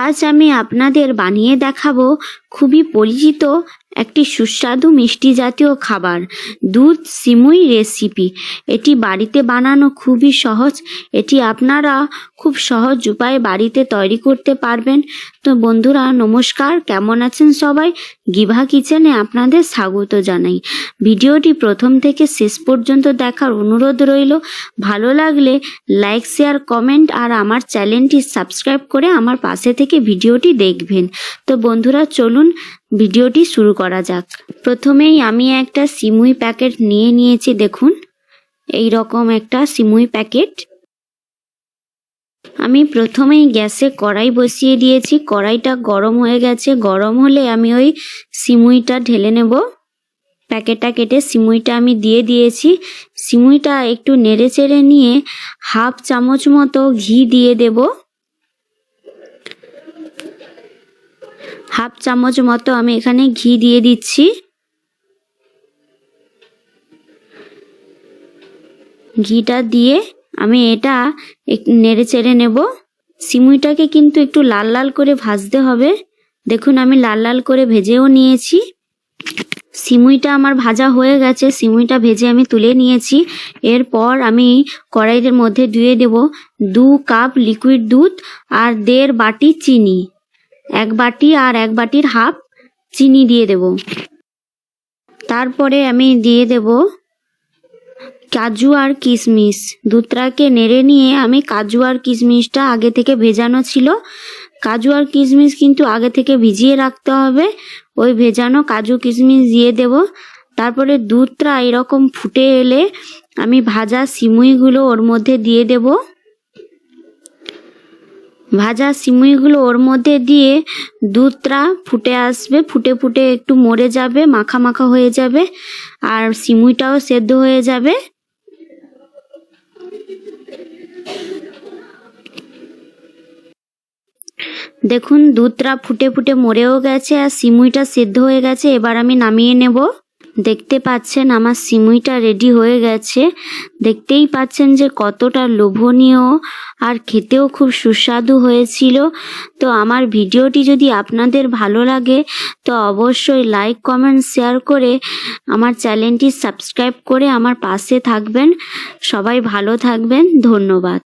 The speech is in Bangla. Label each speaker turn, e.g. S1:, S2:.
S1: আজ আমি আপনাদের বানিয়ে দেখাবো খুবই পরিচিত একটি সুস্বাদু মিষ্টি জাতীয় খাবার, দুধ সিমুই রেসিপি। এটি বাড়িতে বানানো খুবই সহজ। এটি আপনারা খুব সহজ উপায়ে বাড়িতে তৈরি করতে পারবেন। তো বন্ধুরা নমস্কার, কেমন আছেন সবাই? গিভা কিচেনে আপনাদের স্বাগত জানাই। ভিডিওটি প্রথম থেকে শেষ পর্যন্ত দেখার অনুরোধ রইল। ভালো লাগলে লাইক, শেয়ার, কমেন্ট আর আমার চ্যানেলটি সাবস্ক্রাইব করে আমার পাশে থেকে ভিডিওটি দেখবেন। তো বন্ধুরা চলুন ভিডিওটি শুরু করা যাক। প্রথমেই আমি একটা সিমুই প্যাকেট নিয়ে নিয়েছি। দেখুন এই রকম একটা সিমুই প্যাকেট। আমি প্রথমেই গ্যাসে কড়াই বসিয়ে দিয়েছি। কড়াইটা গরম হয়ে গেছে। গরম হলে আমি ওই সিমুইটা ঢেলে নেব। প্যাকেটটা কেটে সিমুইটা আমি দিয়ে দিয়েছি। সিমুইটা একটু নেড়ে চেড়ে নিয়ে হাফ চামচ মতো ঘি দিয়ে দেব। হাফ চামচ মতো আমি এখানে ঘি দিয়ে দিচ্ছি। ঘিটা দিয়ে আমি এটা নেড়ে চেড়ে নেব। সিমুইটাকে কিন্তু একটু লাল লাল করে ভাজতে হবে। দেখুন আমি লাল লাল করে ভেজেও নিয়েছি। সিমুইটা আমার ভাজা হয়ে গেছে। সিমুইটা ভেজে আমি তুলে নিয়েছি। এরপর আমি কড়াইয়ের মধ্যে দিয়ে দেব 2 কাপ লিকুইড দুধ আর 1.5 বাটি চিনি। 1 বাটি আর 1 বাটির হাফ চিনি দিয়ে দেব। তারপরে আমি দিয়ে দেব কাজু আর কিশমিশ। দুধটাকে নেড়ে নিয়ে আমি কাজু আর কিশমিশটা আগে থেকে ভেজানো ছিল। কাজু আর কিশমিশ কিন্তু আগে থেকে ভিজিয়ে রাখতে হবে। ওই ভেজানো কাজু কিশমিশ দিয়ে দেব। তারপরে দুধটা এরকম ফুটে এলে আমি ভাজা সিমুইগুলো ওর মধ্যে দিয়ে দেব। ভাজা সিমুইগুলো ওর মধ্যে দিয়ে দুধটা ফুটে আসবে। ফুটে ফুটে একটু মরে যাবে, মাখা মাখা হয়ে যাবে আর সিমুইটাও সেদ্ধ হয়ে যাবে। দেখুন দুধটা ফুটে ফুটে মরেও গেছে আর সিমুইটা সেদ্ধ হয়ে গেছে। এবার আমি নামিয়ে নেব। দেখতে পাচ্ছেন আমার সিমুইটা রেডি হয়ে গেছে। দেখতেই পাচ্ছেন যে কতটা লোভনীয় আর খেতেও খুব সুস্বাদু হয়েছিল। তো আমার ভিডিওটি যদি আপনাদের ভালো লাগে তো অবশ্যই লাইক, কমেন্ট, শেয়ার করে আমার চ্যানেলটি সাবস্ক্রাইব করে আমার পাশে থাকবেন। সবাই ভালো থাকবেন। ধন্যবাদ।